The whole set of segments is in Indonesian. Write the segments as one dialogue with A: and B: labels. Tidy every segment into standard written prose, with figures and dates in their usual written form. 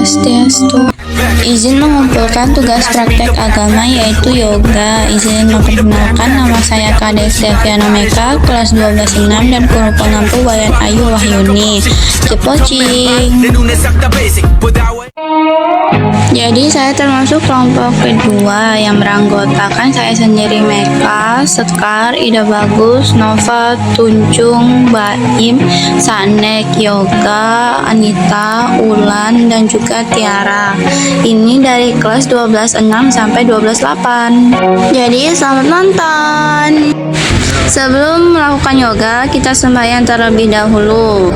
A: Swastiastu. Izin mengumpulkan tugas praktek agama yaitu yoga. Izin memperkenalkan, nama saya Kades Deviana Meka, kelas 12-6 dan guru pengampu Wayan Ayu Wahyuni. Keep watching. Jadi saya termasuk kelompok kedua yang beranggotakan saya sendiri Meka, Sekar, Ida Bagus, Nova, Tunjung, Baim, Sanek, Yoga, Anita, Ulan, dan juga Tiara. Ini dari kelas 12-6 sampai 12-8. Jadi selamat nonton. Sebelum melakukan yoga, kita sembahyang terlebih dahulu.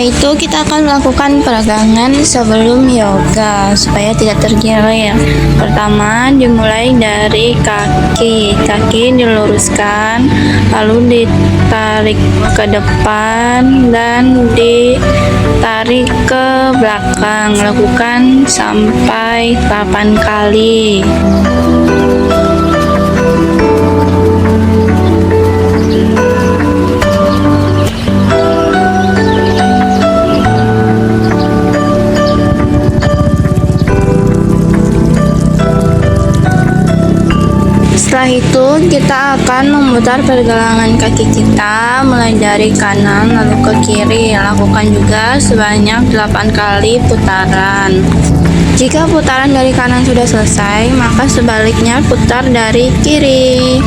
A: itu kita akan melakukan peregangan sebelum yoga supaya tidak tergilir. Pertama, dimulai dari kaki. Kaki diluruskan, lalu ditarik ke depan dan ditarik ke belakang. Lakukan sampai 8 kali. Setelah itu kita akan memutar pergelangan kaki kita mulai dari kanan lalu ke kiri. Lakukan juga sebanyak 8 kali putaran. Jika putaran dari kanan sudah selesai, maka sebaliknya putar dari kiri.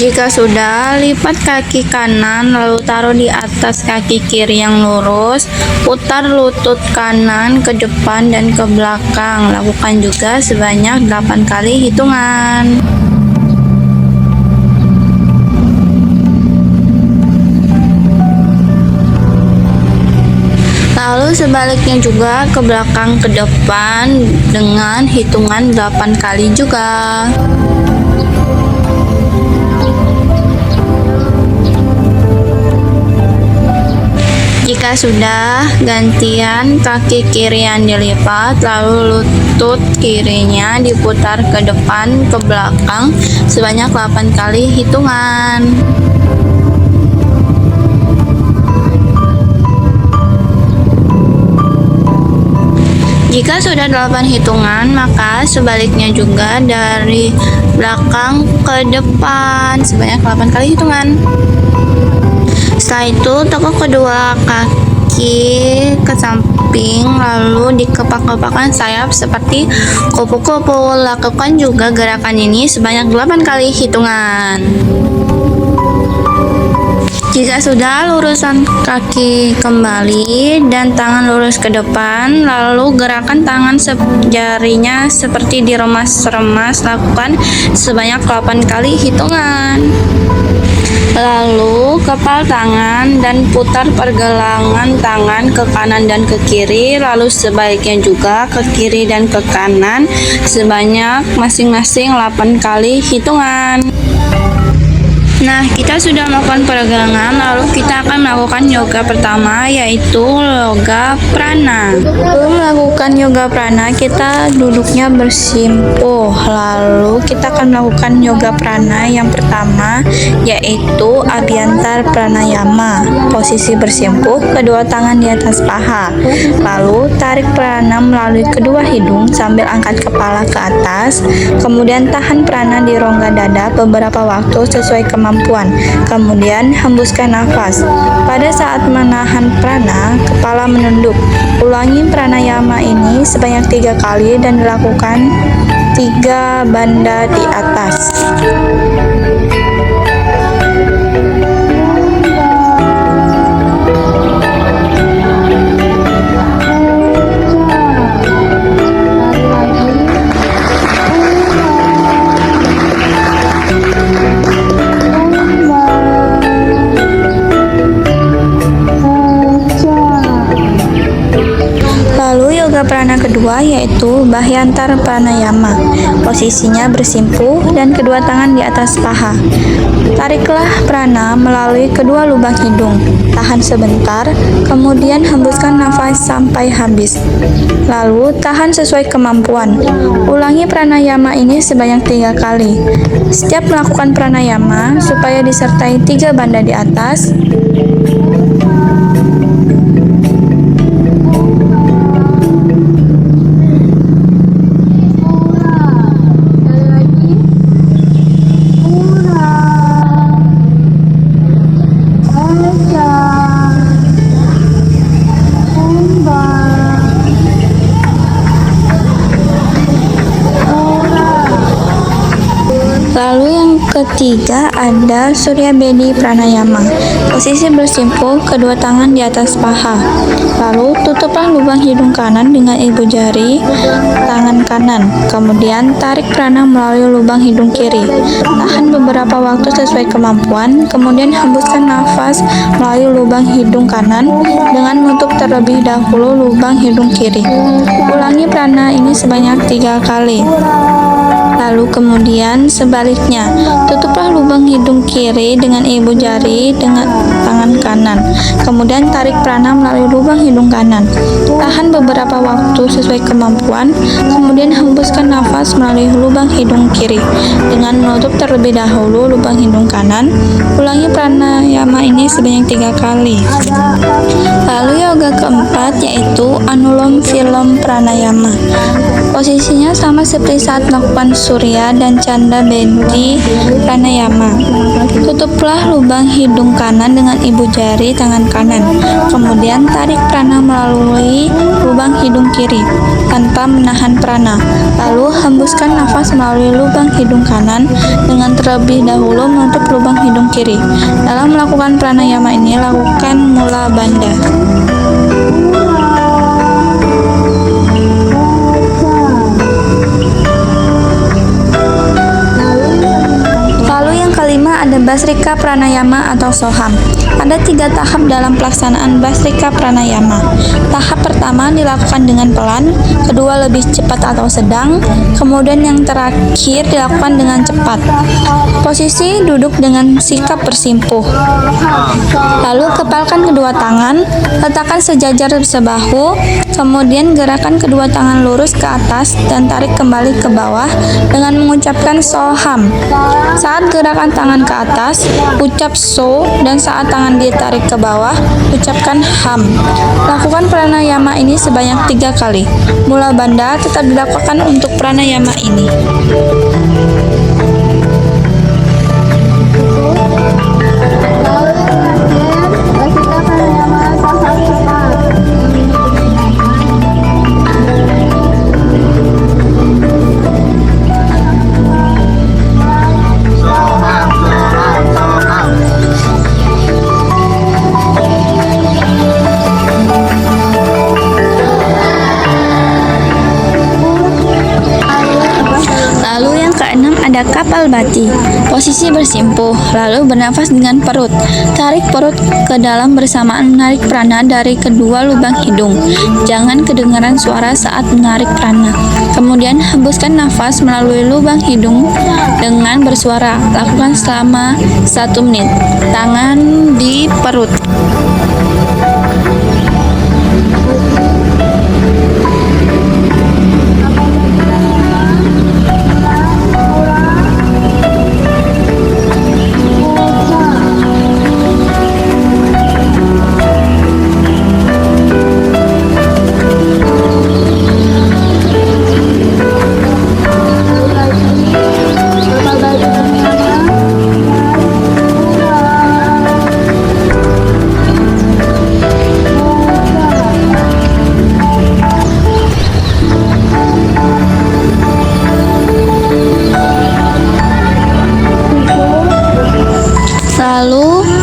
A: Jika sudah, lipat kaki kanan lalu taruh di atas kaki kiri yang lurus. Putar lutut kanan ke depan dan ke belakang. Lakukan juga sebanyak 8 kali hitungan. Lalu sebaliknya juga ke belakang ke depan dengan hitungan 8 kali juga. Jika sudah, gantian kaki kiri yang dilipat, lalu lutut kirinya diputar ke depan ke belakang sebanyak 8 kali hitungan. Jika sudah 8 hitungan, maka sebaliknya juga dari belakang ke depan sebanyak 8 kali hitungan. Setelah itu, tekuk kedua kaki ke samping, lalu dikepak-kepakkan sayap seperti kupu-kupu. Lakukan juga gerakan ini sebanyak 8 kali hitungan. Jika sudah, luruskan kaki kembali dan tangan lurus ke depan, lalu gerakan tangan jarinya seperti diremas-remas. Lakukan sebanyak 8 kali hitungan. Lalu kepal tangan dan putar pergelangan tangan ke kanan dan ke kiri, lalu sebaliknya juga ke kiri dan ke kanan sebanyak masing-masing 8 kali hitungan. Nah, kita sudah melakukan peregangan, lalu kita akan melakukan yoga pertama, yaitu yoga prana. Sebelum melakukan yoga prana, kita duduknya bersimpuh. Lalu kita akan melakukan yoga prana yang pertama, yaitu Abhyantar Pranayama. Posisi bersimpuh, kedua tangan di atas paha. Lalu tarik prana melalui kedua hidung sambil angkat kepala ke atas. Kemudian tahan prana di rongga dada beberapa waktu sesuai kemampuan. Kemudian hembuskan nafas. Pada saat menahan prana, kepala menunduk. Ulangi pranayama ini sebanyak 3 kali dan dilakukan 3 banda di atas. Prana kedua yaitu Bhyantar Pranayama. Posisinya bersimpuh dan kedua tangan di atas paha. Tariklah prana melalui kedua lubang hidung. Tahan sebentar, kemudian hembuskan nafas sampai habis. Lalu tahan sesuai kemampuan. Ulangi pranayama ini sebanyak 3 kali. Setiap melakukan pranayama supaya disertai 3 banda di atas. ketiga ada Surya Bedi Pranayama. Posisi bersimpuh, kedua tangan di atas paha. Lalu tutuplah lubang hidung kanan dengan ibu jari tangan kanan. Kemudian tarik prana melalui lubang hidung kiri. Tahan beberapa waktu sesuai kemampuan. Kemudian hembuskan nafas melalui lubang hidung kanan dengan menutup terlebih dahulu lubang hidung kiri. Ulangi prana ini sebanyak 3 kali. Lalu kemudian sebaliknya, tutuplah lubang hidung kiri dengan ibu jari dengan tangan kanan. Kemudian tarik prana melalui lubang hidung kanan. Tahan beberapa waktu sesuai kemampuan. Kemudian hembuskan nafas melalui lubang hidung kiri dengan menutup terlebih dahulu lubang hidung kanan. Ulangi pranayama ini sebanyak 3 kali. Lalu yoga keempat yaitu Anulom Vilom Pranayama. Posisinya sama seperti saat melakukan Surya dan Canda Bedi Pranayama. Tutuplah lubang hidung kanan dengan ibu jari tangan kanan. Kemudian tarik prana melalui lubang hidung kiri tanpa menahan prana. Lalu hembuskan nafas melalui lubang hidung kanan dengan terlebih dahulu menutup lubang hidung kiri. Dalam melakukan pranayama ini, lakukan mula bandha. Kelima ada Basrika Pranayama atau Soham. Ada 3 tahap dalam pelaksanaan Basrika Pranayama. Tahap pertama dilakukan dengan pelan, kedua lebih cepat atau sedang, kemudian yang terakhir dilakukan dengan cepat. Posisi duduk dengan sikap bersimpuh. Lalu kepalkan kedua tangan, letakkan sejajar sebahu, kemudian gerakan kedua tangan lurus ke atas dan tarik kembali ke bawah dengan mengucapkan Soham. Saat gerakan tangan ke atas, ucap So, dan saat tangan ditarik ke bawah, ucapkan Ham. Lakukan pranayama ini sebanyak 3 kali. Mula bandha tetap dilakukan untuk pranayama ini. Ada kapal bati. Posisi bersimpuh, lalu bernafas dengan perut. Tarik perut ke dalam bersamaan menarik prana dari kedua lubang hidung. Jangan kedengaran suara saat menarik prana. Kemudian hembuskan nafas melalui lubang hidung dengan bersuara. Lakukan selama 1 menit. Tangan di perut.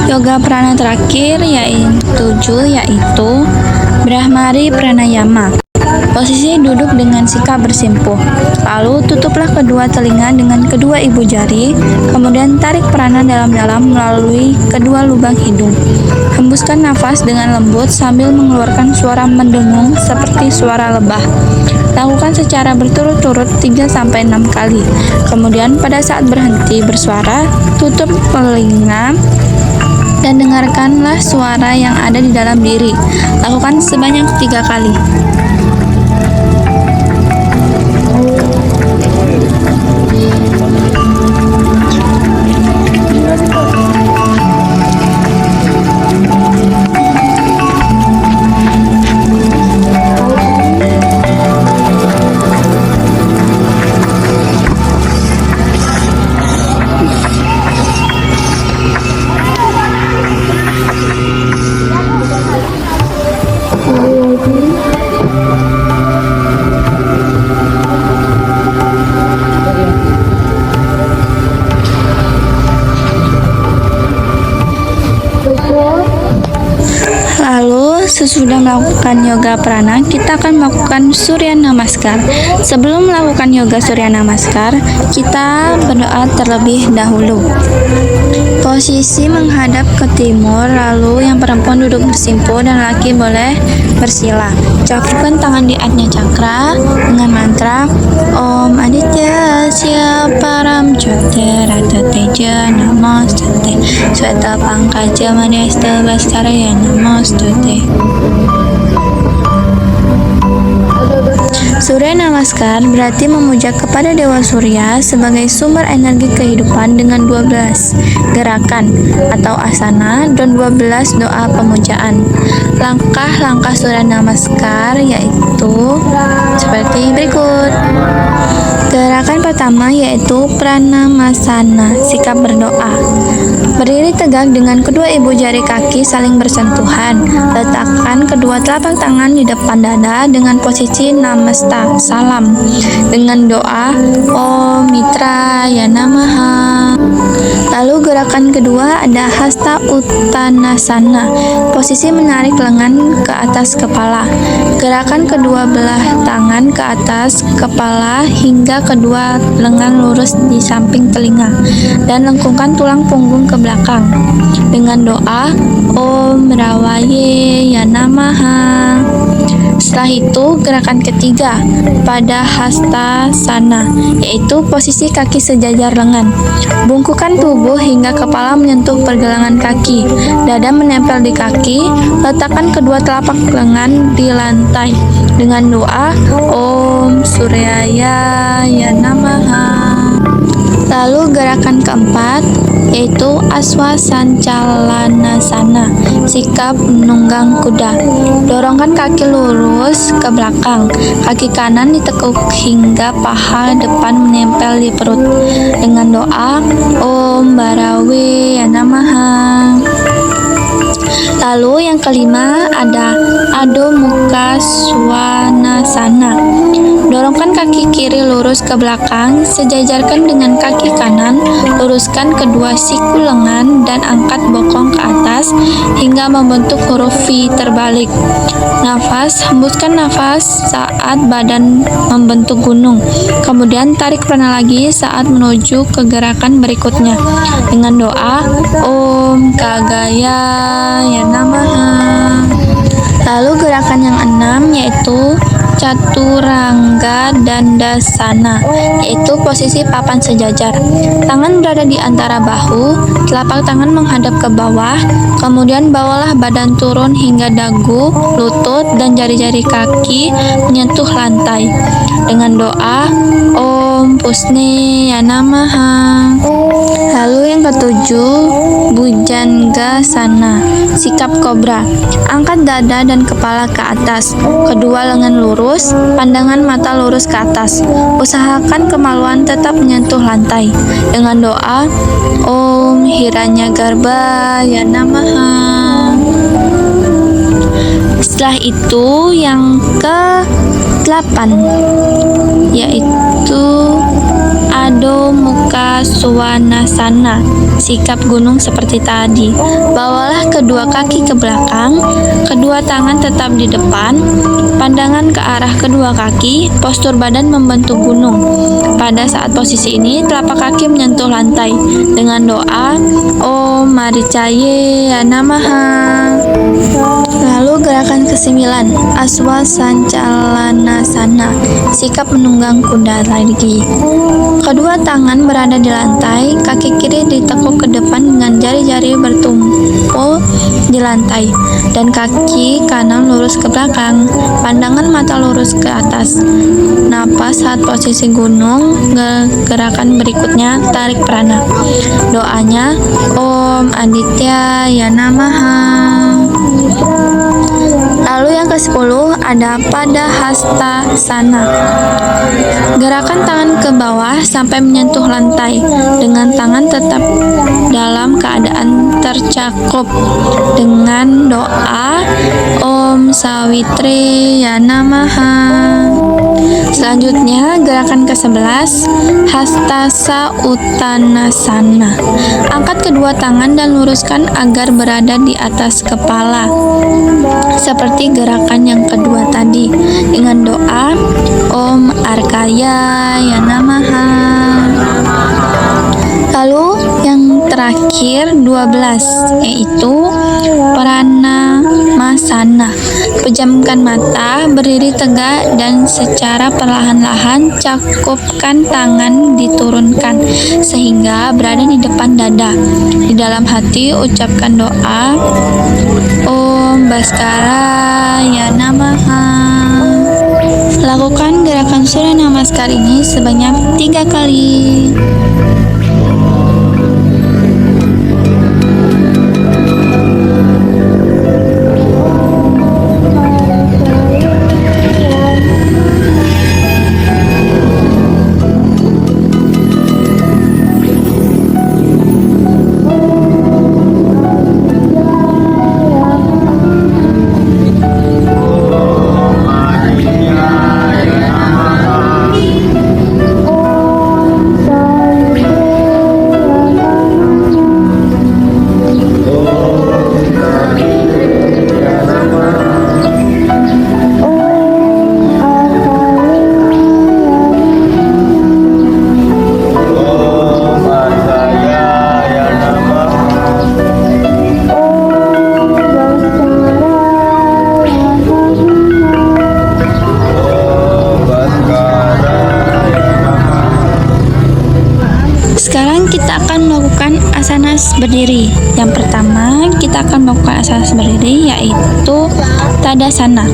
A: Yoga prana terakhir yaitu Brahmari Pranayama. Posisi duduk dengan sikap bersimpuh. Lalu tutuplah kedua telinga dengan kedua ibu jari, kemudian tarik prana dalam-dalam melalui kedua lubang hidung. Hembuskan nafas dengan lembut sambil mengeluarkan suara mendengung seperti suara lebah. Lakukan secara berturut-turut 3-6 kali. Kemudian pada saat berhenti bersuara, tutup telinga dan dengarkanlah suara yang ada di dalam diri. Lakukan sebanyak 3 kali. sesudah melakukan yoga prana, kita akan melakukan Surya Namaskar. Sebelum melakukan yoga Surya Namaskar, kita berdoa terlebih dahulu. Posisi menghadap ke timur, lalu yang perempuan duduk bersimpuh dan laki boleh bersila. Cakupkan tangan di Ajna Cakra dengan mantra Om Aditya Asya Param Jyotirata Teja Namostute Sweta Pangkaja Madhyasta Baskaraya Namostute. Surya Namaskar berarti memuja kepada Dewa Surya sebagai sumber energi kehidupan dengan 12 gerakan atau asana dan 12 doa pemujaan. Langkah-langkah Surya Namaskar yaitu seperti berikut. Gerakan pertama yaitu Pranamasana, sikap berdoa. Berdiri tegak dengan kedua ibu jari kaki saling bersentuhan. Letakkan kedua telapak tangan di depan dada dengan posisi Namasta, salam. Dengan doa Om Mitraya Namaha. Lalu gerakan kedua ada Hasta Uttanasana, posisi menarik lengan ke atas kepala. Gerakan kedua belah tangan ke atas kepala hingga kedua lengan lurus di samping telinga dan lengkungkan tulang punggung ke belakang. Dengan doa Om Rawaye Ya Namaha. Setelah itu gerakan ketiga pada Hasta Sana, yaitu posisi kaki sejajar lengan. Bungkukan tubuh hingga kepala menyentuh pergelangan kaki, dada menempel di kaki. Letakkan kedua telapak lengan di lantai dengan doa Om Suryaya Ya Namaha. Lalu gerakan keempat yaitu Aswasancalanasana, sikap menunggang kuda. Dorongkan kaki lurus ke belakang, kaki kanan ditekuk hingga paha depan menempel di perut. Dengan doa Om Barawe Ya Namaha. Lalu yang kelima ada Adho Mukha Svanasana. Dorongkan kaki kiri lurus ke belakang, sejajarkan dengan kaki kanan, luruskan kedua siku lengan dan angkat bokong ke atas hingga membentuk huruf V terbalik. Nafas, hembuskan nafas saat badan membentuk gunung. Kemudian tarik prana lagi saat menuju ke gerakan berikutnya dengan doa Om Kagaya Ya Namaha. Lalu gerakan yang enam yaitu Caturangga Dandasana, yaitu posisi papan sejajar. Tangan berada di antara bahu, telapak tangan menghadap ke bawah, kemudian bawalah badan turun hingga dagu, lutut, dan jari-jari kaki menyentuh lantai. Dengan doa Om Pusne Ya Namaha. Lalu yang ketujuh, Bhujangasana, sikap kobra. Angkat dada dan kepala ke atas, kedua lengan lurus, pandangan mata lurus ke atas. Usahakan kemaluan tetap menyentuh lantai. Dengan doa Om Hiranyagarbha Ya Namaha. Setelah itu yang ke-8 yaitu Adho Mukha Svanasana, sikap gunung seperti tadi. Bawalah kedua kaki ke belakang, kedua tangan tetap di depan, pandangan ke arah kedua kaki, postur badan membentuk gunung. Pada saat posisi ini, telapak kaki menyentuh lantai dengan doa Om Maricaye Ya Namaha. Lalu gerakan ke-9, Aswasancalanasana, sikap menunggang kuda lagi. Kedua tangan berada di lantai, kaki kiri ditekuk ke depan dengan jari-jari bertumpu di lantai, dan kaki kanan lurus ke belakang, pandangan mata lurus ke atas. Napas saat posisi gunung. Gerakan berikutnya tarik prana. Doanya Om Aditya Ya Namaha. Lalu yang ke-10 ada pada Hasta Sana. Gerakan tangan ke bawah sampai menyentuh lantai dengan tangan tetap dalam keadaan tercakup dengan doa Om Sawitri Ya Namaha. Selanjutnya gerakan ke-11 Hastasa Uttanasana. Angkat kedua tangan dan luruskan agar berada di atas kepala. Seperti gerakan yang kedua tadi dengan doa Om Arkaya Ya Namaha. Lalu yang terakhir 12 yaitu Pranamasana. Pejamkan mata, berdiri tegak dan secara perlahan-lahan cakupkan tangan diturunkan sehingga berada di depan dada. Di dalam hati ucapkan doa Om Bhaskara Ya Namaha. Lakukan gerakan Surya Namaskar ini sebanyak 3 kali. Sekarang kita akan melakukan asana berdiri. Yang pertama, kita akan melakukan asana berdiri yaitu Tadasana.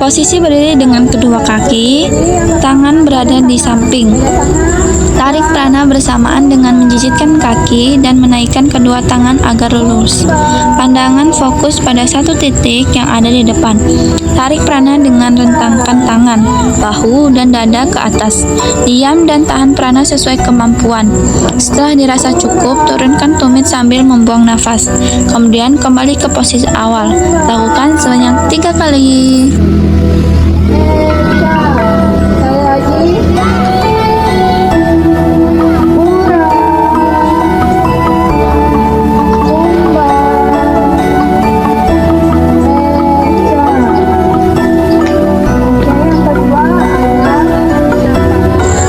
A: Posisi berdiri dengan kedua kaki, tangan berada di samping. Tarik prana bersamaan dengan menjijitkan kaki dan menaikkan kedua tangan agar lurus. Pandangan fokus pada satu titik yang ada di depan. Tarik prana dengan rentangkan tangan, bahu, dan dada ke atas. Diam dan tahan prana sesuai kemampuan. Setelah dirasa cukup, turunkan tumit sambil membuang nafas. Kemudian kembali ke posisi awal. Lakukan sebanyak 3 kali.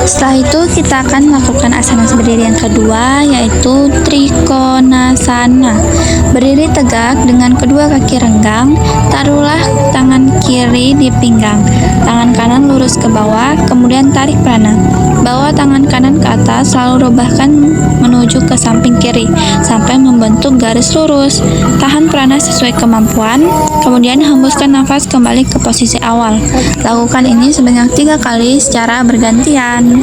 A: Setelah itu kita akan melakukan asana berdiri yang kedua yaitu Trikonasana. Berdiri tegak dengan kedua kaki renggang, taruhlah tangan kiri di pinggang, tangan kanan lurus ke bawah, kemudian tarik prana. Bawa tangan kanan ke atas, lalu rebahkan menuju ke samping kiri sampai membentuk garis lurus. Tahan prana sesuai kemampuan, kemudian hembuskan nafas kembali ke posisi awal. Lakukan ini sebanyak 3 kali secara bergantian.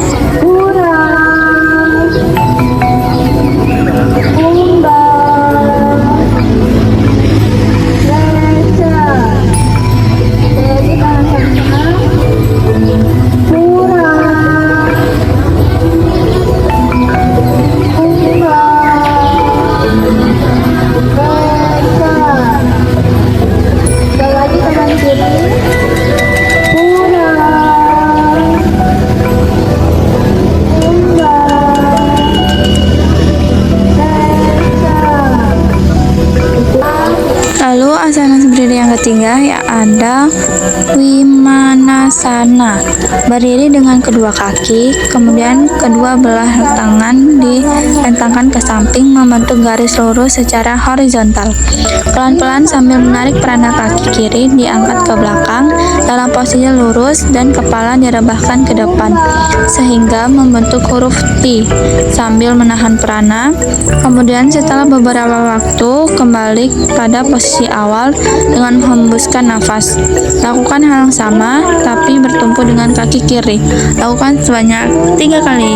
A: Lalu asana berdiri yang ketiga ya ada Vimanasana. Berdiri dengan kedua kaki, kemudian kedua belah tangan direntangkan ke samping membentuk garis lurus secara horizontal. Pelan-pelan sambil menarik prana kaki kiri diangkat ke belakang dalam posisi lurus dan kepala direbahkan ke depan sehingga membentuk huruf T sambil menahan prana. Kemudian setelah beberapa waktu kembali pada posisi awal dengan menghembuskan nafas. Lakukan hal yang sama tapi bertumpu dengan kaki kiri. Lakukan sebanyak 3 kali.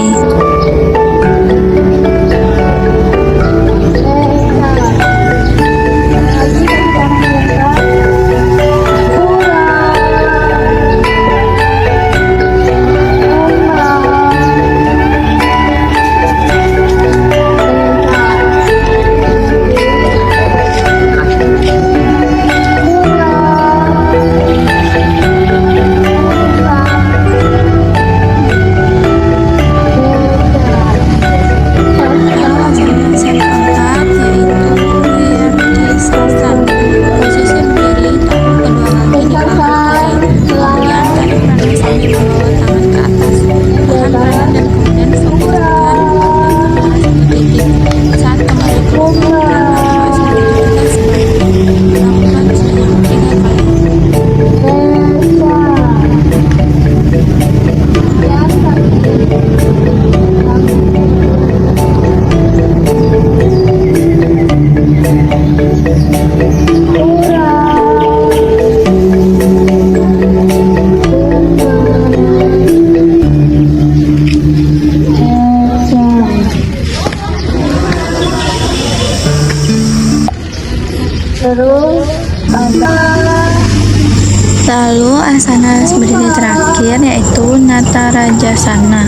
A: asanas berdiri terakhir yaitu Natarajasana.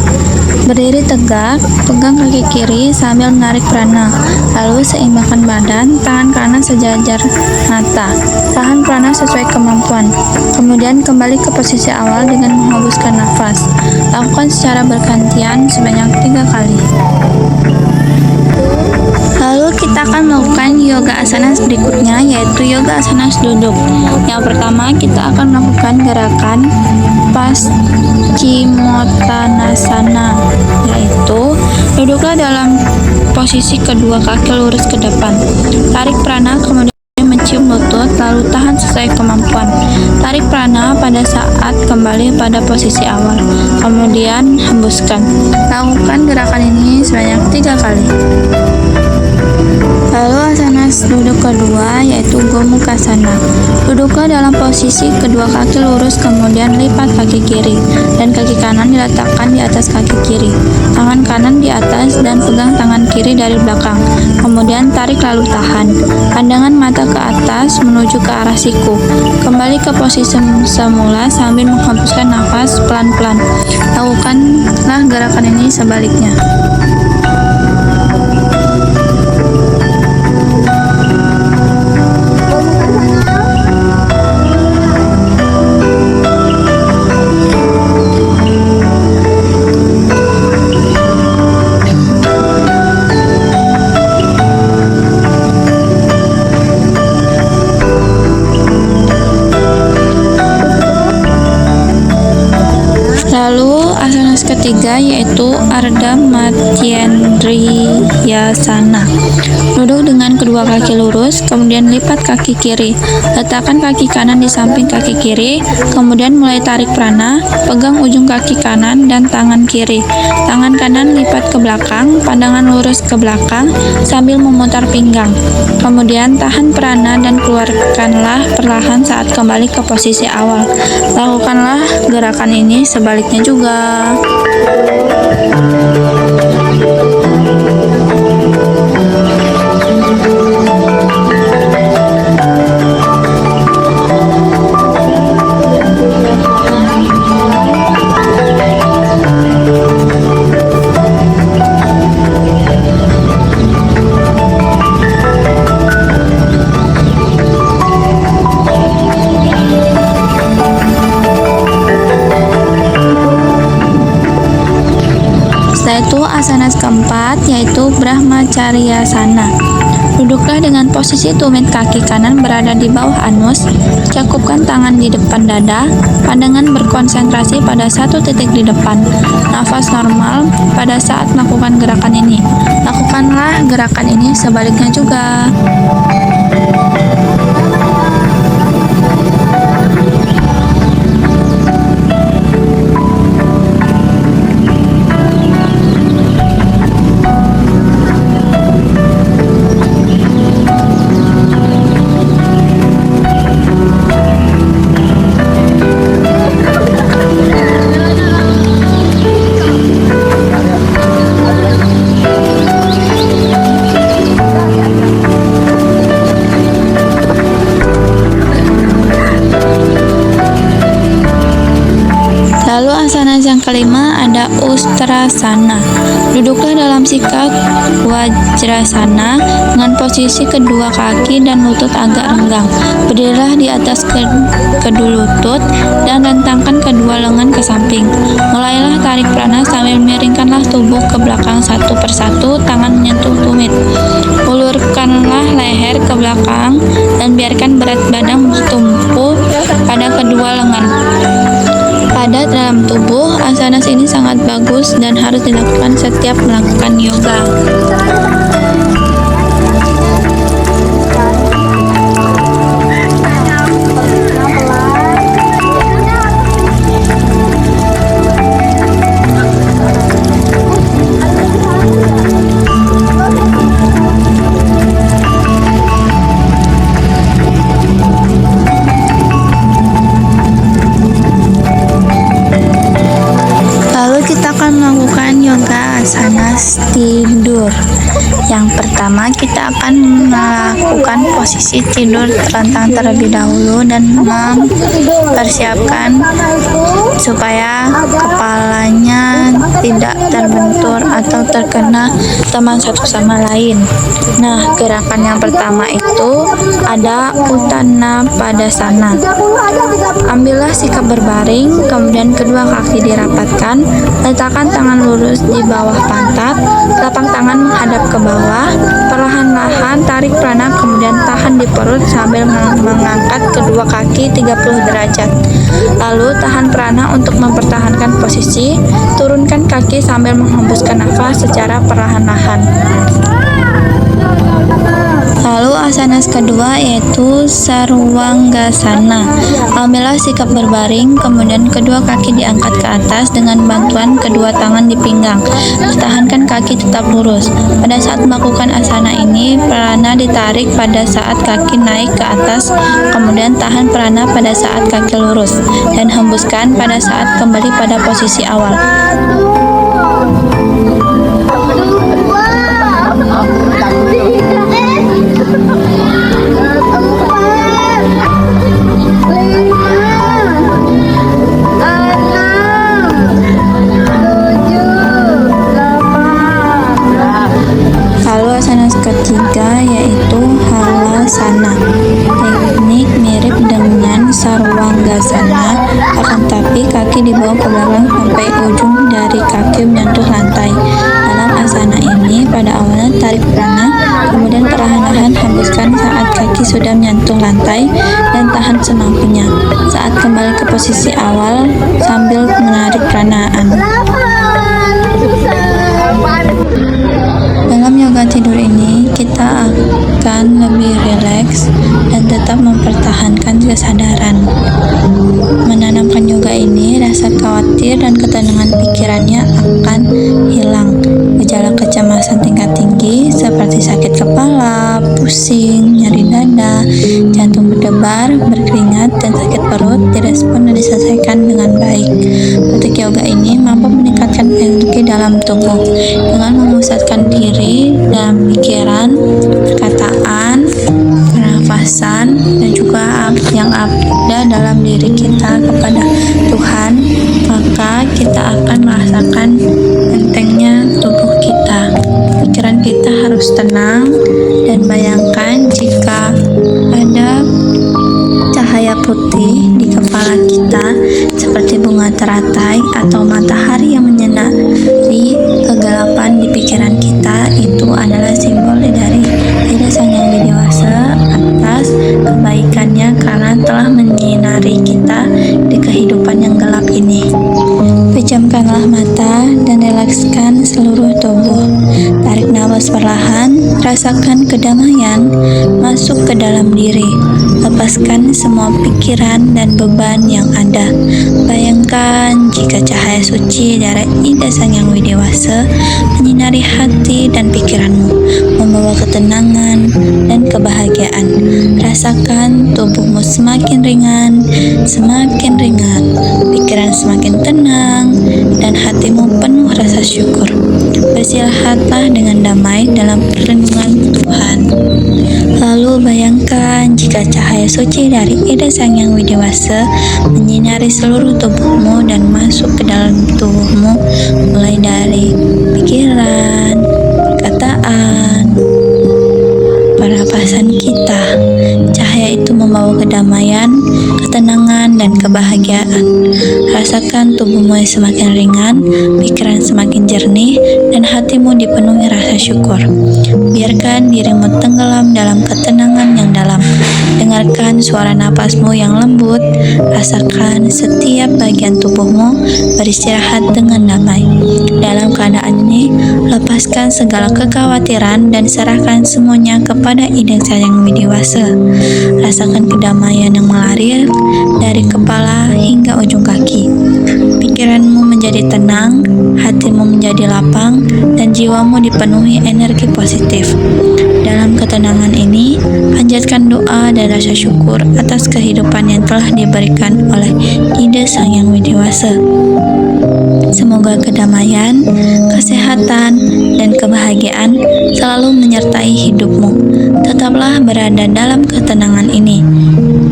A: Berdiri tegak, pegang kaki kiri sambil menarik prana, lalu seimbangkan badan, tangan kanan sejajar mata. Tahan prana sesuai kemampuan. Kemudian kembali ke posisi awal dengan menghembuskan nafas. Lakukan secara bergantian sebanyak 3 kali. Lalu kita akan melakukan yoga asanas berikutnya, yaitu yoga asanas duduk. Yang pertama kita akan melakukan gerakan Paschimottanasana, yaitu duduklah dalam posisi kedua kaki lurus ke depan. Tarik prana kemudian mencium lutut, lalu tahan sesuai kemampuan. Tarik prana pada saat kembali pada posisi awal, kemudian hembuskan. Lakukan gerakan ini sebanyak 3 kali. Lalu asanas duduk kedua yaitu Gomukasana. Duduklah dalam posisi kedua kaki lurus, kemudian lipat kaki kiri dan kaki kanan diletakkan di atas kaki kiri. Tangan kanan di atas dan pegang tangan kiri dari belakang. Kemudian tarik lalu tahan. Pandangan mata ke atas menuju ke arah siku. Kembali ke posisi semula sambil menghembuskan nafas pelan-pelan. Lakukanlah gerakan ini sebaliknya. Lalu asanas ketiga yaitu Ardha Matyendriyasana. Duduk dengan kedua kaki lurus, kemudian lipat kaki kiri. Letakkan kaki kanan di samping kaki kiri, kemudian mulai tarik prana, pegang ujung kaki kanan dan tangan kiri. Tangan kanan lipat ke belakang, pandangan lurus ke belakang sambil memutar pinggang. Kemudian tahan prana dan keluarkanlah perlahan saat kembali ke posisi awal. Lakukanlah gerakan ini sebaliknya juga. Setelah itu asanas keempat yaitu Brahmacaryasana. Duduklah dengan posisi tumit kaki kanan berada di bawah anus, cakupkan tangan di depan dada, pandangan berkonsentrasi pada satu titik di depan. Nafas normal pada saat melakukan gerakan ini. Lakukanlah gerakan ini sebaliknya juga. Lalu asanas yang kelima ada Ustrasana. Duduklah dalam sikap Wajrasana dengan posisi kedua kaki dan lutut agak renggang. Berdirilah di atas kedua lutut dan rentangkan kedua lengan ke samping. Mulailah tarik prana sambil miringkanlah tubuh ke belakang satu persatu, tangan menyentuh tumit. Ulurkanlah leher ke belakang dan biarkan berat badan bertumpu pada kedua lengan. Padat dalam tubuh, asanas ini sangat bagus dan harus dilakukan setiap melakukan yoga. Lalu kita akan melakukan yoga asanas tidur, Yang pertama, kita akan melakukan posisi tidur terlentang terlebih dahulu dan mempersiapkan supaya kepalanya tidak terbentur atau terkena teman satu sama lain. Nah, gerakan yang pertama itu ada Utthana Padasana. Ambillah sikap berbaring, kemudian kedua kaki dirapatkan, letakkan tangan lurus di bawah pantat, telapak tangan menghadap ke bawah, perlahan-lahan tarik prana, kemudian tahan di perut sambil mengangkat kedua kaki 30 derajat. Lalu tahan prana untuk mempertahankan posisi, turunkan kaki sambil menghembuskan nafas secara perlahan-lahan. Lalu asana kedua yaitu Sarwangasana. Ambillah sikap berbaring, kemudian kedua kaki diangkat ke atas dengan bantuan kedua tangan di pinggang. Pertahankan kaki tetap lurus. Pada saat melakukan asana ini, prana ditarik pada saat kaki naik ke atas, kemudian tahan prana pada saat kaki lurus, dan hembuskan pada saat kembali pada posisi awal. Ketiga yaitu Halasana. Teknik mirip dengan Sarwangasana, akan tapi kaki dibawa ke belakang sampai ujung dari kaki menyentuh lantai. Dalam asana ini, pada awalnya tarik prana, kemudian perlahan-lahan hembuskan saat kaki sudah menyentuh lantai dan tahan semampunya. Saat kembali ke posisi awal sambil menarik pranaan. Dalam yoga tidur ini, kita akan lebih rileks dan tetap mempertahankan kesadaran. Menanamkan yoga ini, rasa khawatir dan ketenangan pikirannya akan hilang. Gejala kecemasan tingkat tinggi seperti sakit kepala, pusing, nyeri dada, jantung berdebar, berkeringat, dan sakit perut direspon dan diselesaikan dengan baik. Praktik yoga ini mampu meningkatkan energi dalam tubuh dengan memusatkan diri dalam pikiran, perkataan, pernafasan, dan juga yang ada dalam diri kita kepada Tuhan. Maka kita akan merasakan entengnya tubuh kita. Pikiran kita harus tenang, dan bayangkan jika ada cahaya putih di kepala kita seperti bunga teratai atau matahari yang menyinari kegelapan di pikiran kita. Itu adalah simbol dari Ida Sang Yang Widiwasa atas kebaikannya karena telah menyinari kita di kehidupan yang gelap ini. Pejamkanlah mata dan relakskan seluruh tubuh. Tarik nafas perlahan, rasakan kedamaian masuk ke dalam diri. Lepaskan semua pikiran dan beban yang ada. Bayangkan jika cahaya suci dari Ida Sang Yang Widiwasa menyinari hati dan pikiranmu, membawa ketenangan dan kebahagiaan. Rasakan tubuhmu semakin ringan, pikiran semakin tenang, dan hatimu penuh rasa syukur. Beristirahatlah dengan damai dalam perlindungan Tuhan. Lalu bayangkan jika cahaya suci dari Ida Sang Yang Widiwasa menyinari seluruh tubuhmu dan masuk ke dalam tubuhmu, mulai dari pikiran, perkataan, pernapasan kita. Cahaya itu membawa kedamaian, ketenangan, dan kebahagiaan. Rasakan tubuhmu semakin ringan, pikiran semakin jernih, dan hatimu dipenuhi rasa syukur. Biarkan dirimu tenggelam dalam ketenangan yang dalam. Dengarkan suara napasmu yang lembut. Rasakan setiap bagian tubuhmu beristirahat dengan damai. Dalam keadaan ini, lepaskan segala kekhawatiran dan serahkan semuanya kepada Ida Sang Yang Widiwasa. Rasakan kedamaian yang mengalir dari kepala hingga ujung kaki. Pikiranmu menjadi tenang, hatimu menjadi lapang, dan jiwamu dipenuhi energi positif. Dalam ketenangan ini, panjatkan doa dan rasa syukur atas kehidupan yang telah diberikan oleh Ida Sang Yang Widiwasa. Semoga kedamaian, kesehatan, dan kebahagiaan selalu menyertai hidupmu. Tetaplah berada dalam ketenangan ini.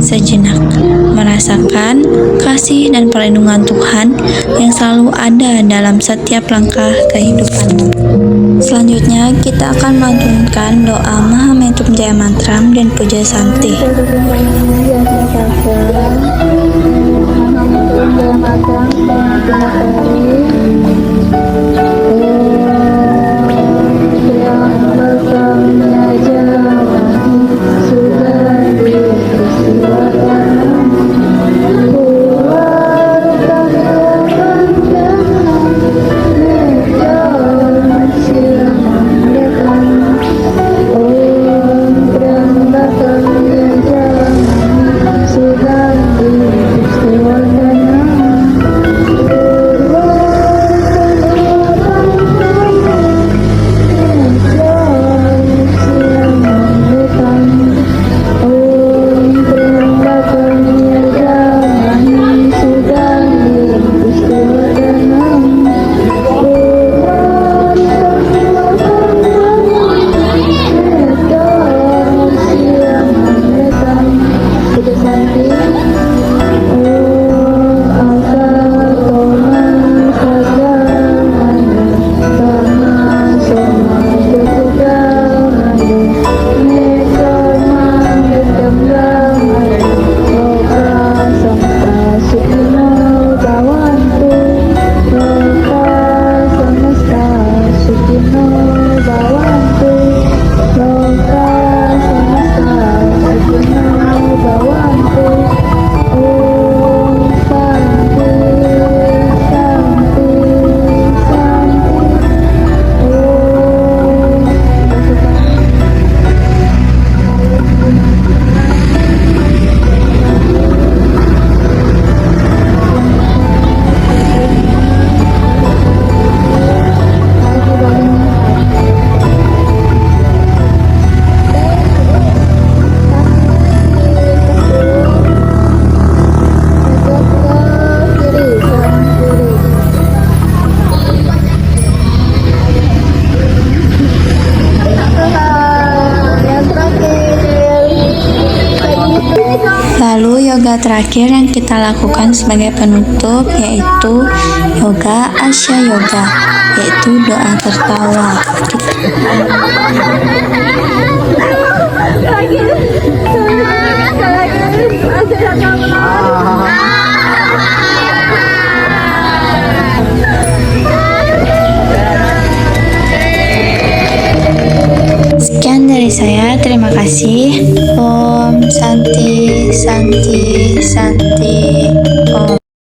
A: Sejenak merasakan kasih dan perlindungan Tuhan yang selalu ada dalam setiap langkah kehidupanmu. Selanjutnya kita akan melantunkan doa Mahamrityunjaya Mantram dan Puja Santi. Lalu yoga terakhir yang kita lakukan sebagai penutup yaitu yoga Asya Yoga, yaitu doa tertawa. Sekian dari saya, terima kasih. Om Santi Santi Santi.